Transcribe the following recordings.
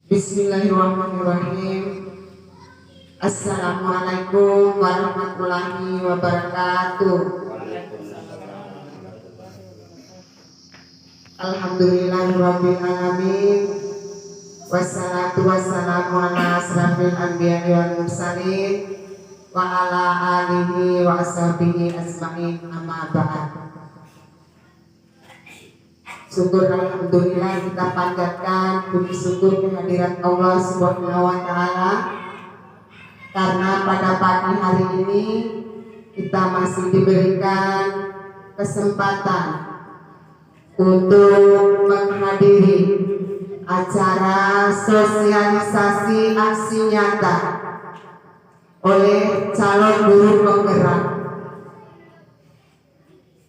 Bismillahirrahmanirrahim. Assalamualaikum warahmatullahi wabarakatuh. Alhamdulillahirabbil alamin. Wassalatu wassalamu ala asrafil anbiya'i wal mursalin wa ala alihi wa ashabihi asma'in, amma ba'd. Syukur alhamdulillah kita panjatkan puji syukur kehadirat Allah Subhanahu wa taala karena pada pagi hari ini kita masih diberikan kesempatan untuk menghadiri acara sosialisasi aksi nyata oleh calon guru penggerak.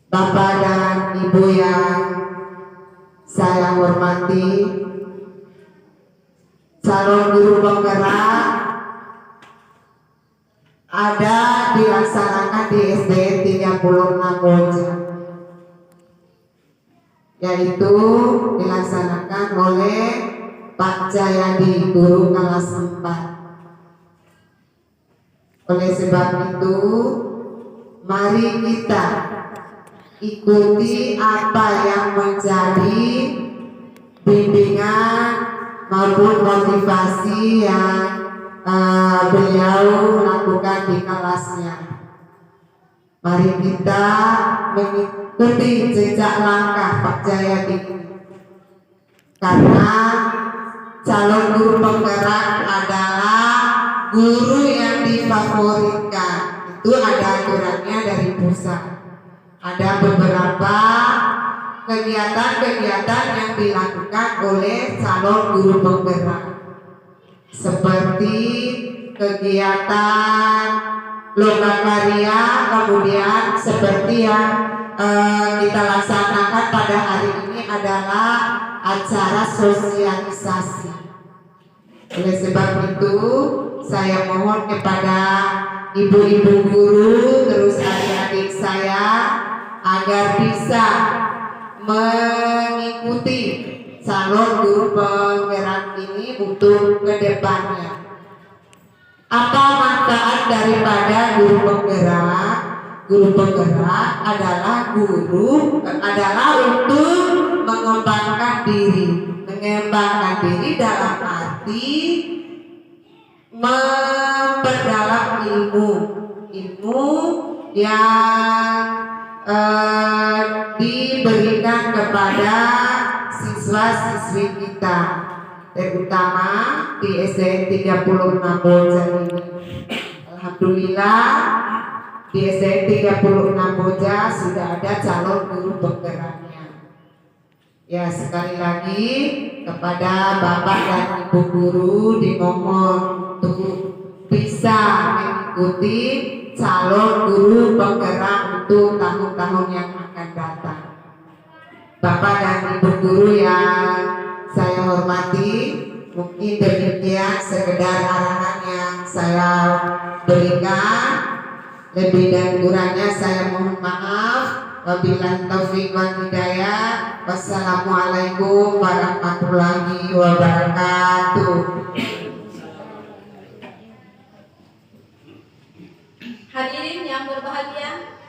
Bapak dan Ibu yang saya hormati, calon guru penggerak ada dilaksanakan di SD 36 Boja, yaitu dilaksanakan oleh Pak Jayadi, guru kelas 4. Oleh sebab itu, mari kita ikuti apa yang menjadi bimbingan maupun motivasi yang beliau lakukan di kelasnya. Mari kita mengikuti jejak langkah Pak Jayadi, karena calon guru penggerak adalah guru yang difavoritkan. Itu ada aturannya dari pusat. Ada beberapa kegiatan-kegiatan yang dilakukan oleh calon guru penggerak, seperti kegiatan lokakarya, kemudian seperti yang kita laksanakan pada hari ini adalah acara sosialisasi. Oleh sebab itu, saya mohon kepada ibu-ibu guru terus adik-adik saya agar bisa mengikuti calon guru penggerak ini untuk kedepannya. Apa manfaat daripada guru penggerak? Guru penggerak adalah untuk mengembangkan diri dalam arti memperdalam ilmu yang diberikan kepada siswa-siswi kita, terutama di SD 36 Boja ini. Alhamdulillah di SD 36 Boja sudah ada calon guru penggeraknya. Ya, sekali lagi kepada Bapak dan Ibu guru dimohon untuk bisa mengikuti calon guru penggerak untuk tahun-tahun yang akan datang. Bapak dan Ibu guru yang saya hormati, mungkin demikian sekedar arahan yang saya berikan. Lebih dan kurangnya saya mohon maaf. Wabillahi taufiq wal hidayah. Wassalamualaikum warahmatullahi wabarakatuh. Hadirin yang berbahagia,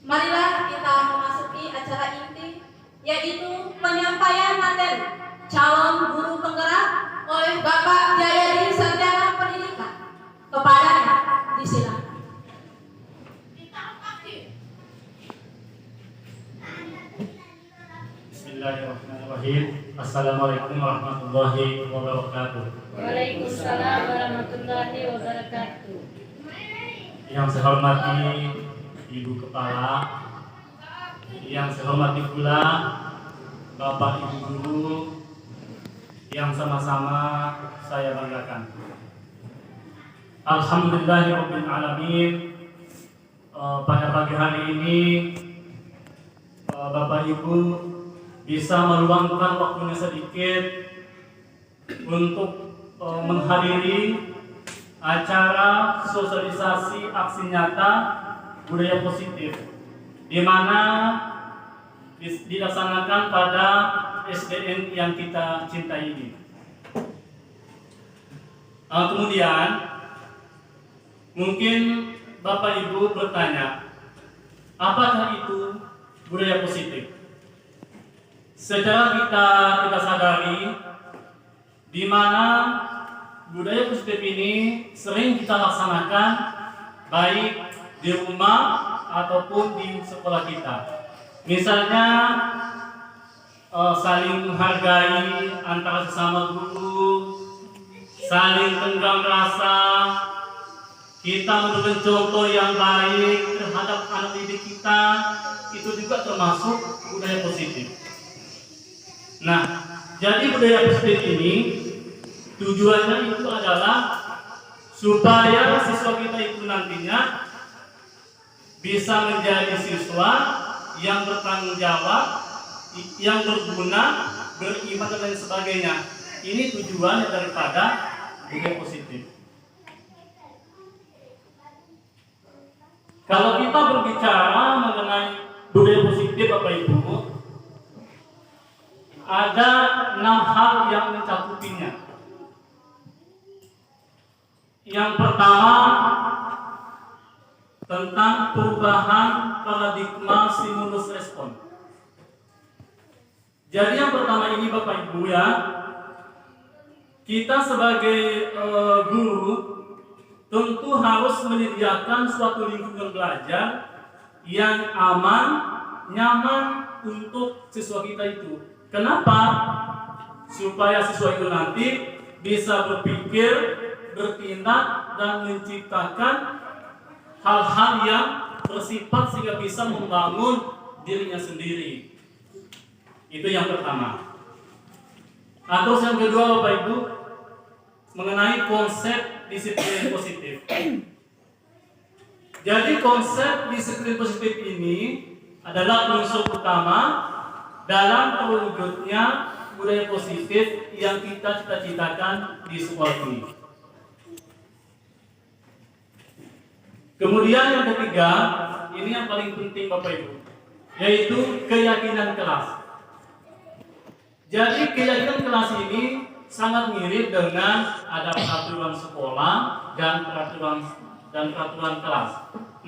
marilah kita memasuki acara inti, yaitu penyampaian materi calon guru penggerak oleh Bapak Jayadi Sarjana Pendidikan. Kepadanya disilakan. Bismillahirrahmanirrahim. Assalamualaikum warahmatullahi wabarakatuh. Waalaikumsalam warahmatullahi wabarakatuh. Yang saya hormati Ibu Kepala, yang saya hormati pula Bapak Ibu Guru yang sama-sama saya banggakan. Alhamdulillahirabbil alamin. Pada pagi hari ini Bapak Ibu bisa meluangkan waktunya sedikit untuk menghadiri acara sosialisasi aksi nyata budaya positif, di mana dilaksanakan pada SDN yang kita cintai ini. Kemudian mungkin Bapak Ibu bertanya, apakah itu budaya positif? Secara kita sadari di mana budaya positif ini sering kita laksanakan baik di rumah ataupun di sekolah kita. Misalnya saling menghargai antara sesama guru, saling tenggang rasa, kita memberikan contoh yang baik terhadap anak didik kita, itu juga termasuk budaya positif. Nah, jadi budaya positif ini tujuannya itu adalah supaya siswa kita itu nantinya bisa menjadi siswa yang bertanggung jawab, yang berguna, beriman dan lain sebagainya. Ini tujuan daripada budaya positif. Kalau kita berbicara mengenai budaya positif Bapak Ibu, ada 6 hal yang mencakupinya. Yang pertama, tentang perubahan paradigma stimulus respon. Jadi yang pertama ini Bapak Ibu ya, kita sebagai guru tentu harus menyediakan suatu lingkungan belajar yang aman, nyaman untuk siswa kita itu. Kenapa? Supaya siswa itu nanti bisa berpikir, bertindak, dan menciptakan hal-hal yang bersifat sehingga bisa membangun dirinya sendiri. Itu yang pertama. Terus yang kedua Bapak Ibu, mengenai konsep disiplin positif. Jadi konsep disiplin positif ini adalah unsur utama dalam terwujudnya budaya positif yang kita cita-citakan di sekolah ini. Kemudian yang ketiga, ini yang paling penting Bapak Ibu, yaitu keyakinan kelas. Jadi keyakinan kelas ini sangat mirip dengan ada peraturan sekolah dan peraturan kelas.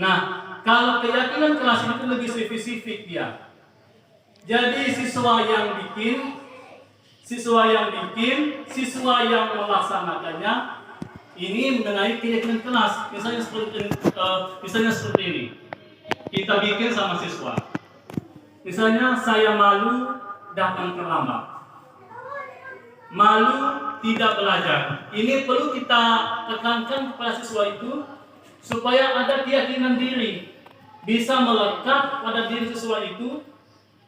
Nah, kalau keyakinan kelas itu lebih spesifik dia. Jadi siswa yang bikin, siswa yang melaksanakannya, ini mengenai keyakinan kelas. Misalnya seperti ini. Kita bikin sama siswa. Misalnya saya malu datang terlambat. Malu tidak belajar. Ini perlu kita tekankan kepada siswa itu supaya ada keyakinan diri, bisa melekat pada diri siswa itu,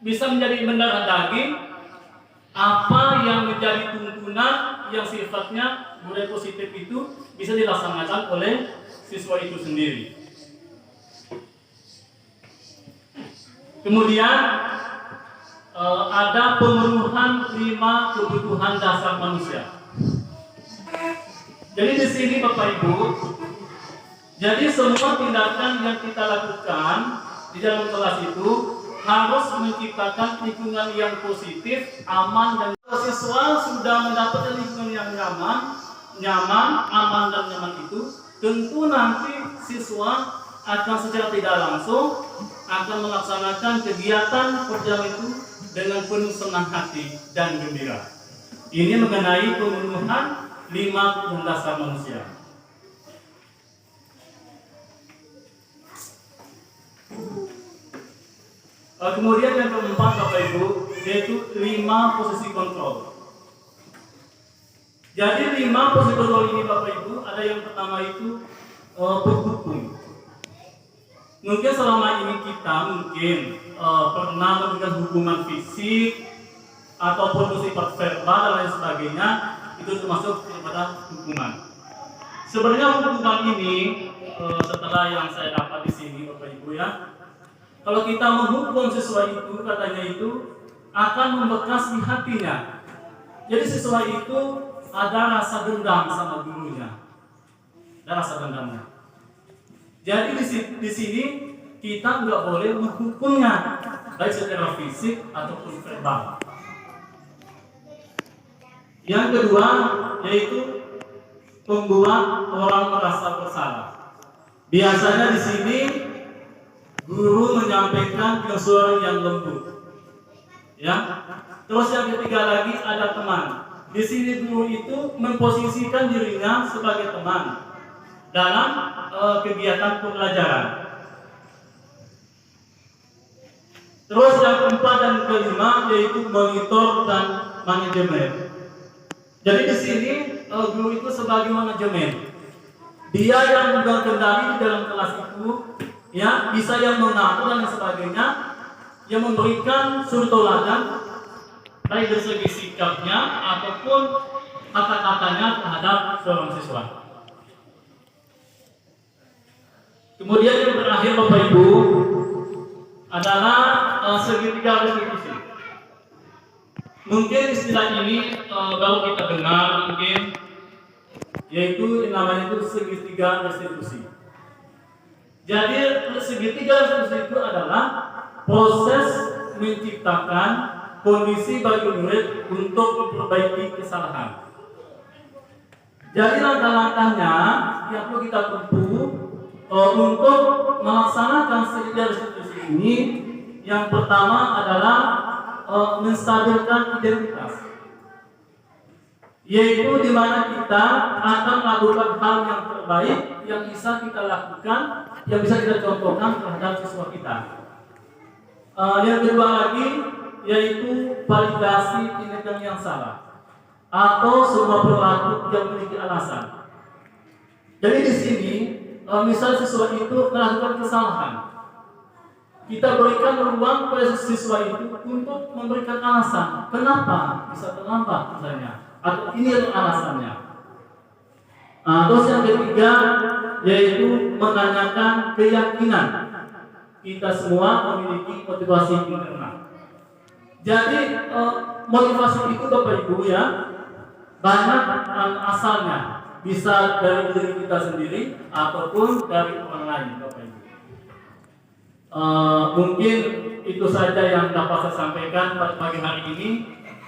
bisa menjadi mendarah daging apa yang menjadi tuntunan yang sifatnya budaya positif itu bisa dilaksanakan oleh siswa itu sendiri. Kemudian ada pemenuhan 5 kebutuhan dasar manusia. Jadi di sini Bapak Ibu, jadi semua tindakan yang kita lakukan di dalam kelas itu harus menciptakan lingkungan yang positif, aman, dan siswa sudah mendapatkan lingkungan yang nyaman, aman dan nyaman itu, tentu nanti siswa akan secara tidak langsung akan melaksanakan kegiatan perjalanan itu dengan penuh senang hati dan gembira. Ini mengenai pemenuhan 5 kebutuhan dasar manusia. Kemudian yang keempat Bapak Ibu, yaitu 5 posisi kontrol. Jadi 5 posisi kontrol ini Bapak Ibu, ada yang pertama itu berhukum. Mungkin selama ini kita pernah memberikan hukuman fisik ataupun bersifat verbal dan lain sebagainya, itu termasuk kepada hukuman. Sebenarnya hukuman ini setelah yang saya dapat di sini Bapak Ibu ya, kalau kita menghukum siswa itu, katanya itu akan membekas di hatinya. Jadi siswa itu ada rasa dendam sama gurunya, ada rasa dendamnya. Jadi di sini kita nggak boleh menghukumnya, baik secara fisik ataupun verbal. Yang kedua yaitu membuat orang merasa bersalah. Biasanya di sini guru menyampaikan dengan suara yang lembut. Ya. Terus yang ketiga lagi ada teman. Di sini guru itu memposisikan dirinya sebagai teman dalam kegiatan pembelajaran. Terus yang keempat dan kelima yaitu monitor dan manajemen. Jadi di sini guru itu sebagai manajemen. Dia yang memegang kendali di dalam kelas itu, ya, bisa yang mengatur dan sebagainya, yang memberikan suri tauladan baik dari segi sikapnya ataupun kata-katanya terhadap seorang siswa. Kemudian yang terakhir Bapak Ibu adalah segitiga restitusi. Mungkin istilah ini baru kita dengar mungkin, yaitu namanya itu segitiga restitusi. Jadi segitiga restitusi itu adalah proses menciptakan kondisi bagi murid untuk memperbaiki kesalahan. Jadi langkah-langkahnya yang perlu kita tempuh untuk melaksanakan segitiga restitusi ini, yang pertama adalah menstabilkan identitas, yaitu di mana kita akan melakukan hal yang terbaik yang bisa kita lakukan, yang bisa kita contohkan terhadap siswa kita. Yang kedua lagi yaitu validasi tindakan yang salah atau semua perilaku yang memiliki alasan. Jadi di sini misal siswa itu melakukan kesalahan, kita berikan ruang pada siswa itu untuk memberikan alasan kenapa bisa terlambat misalnya, atau ini adalah alasannya. Terus yang ketiga yaitu menanyakan keyakinan kita semua memiliki motivasi internal. Jadi motivasi itu Bapak Ibu ya banyak asalnya, bisa dari diri kita sendiri ataupun dari orang lain Bapak Ibu. Mungkin itu saja yang dapat saya sampaikan pada pagi hari ini.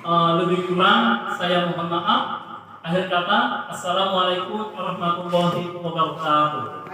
Lebih kurang saya mohon maaf. Akhir kata, assalamualaikum warahmatullahi wabarakatuh.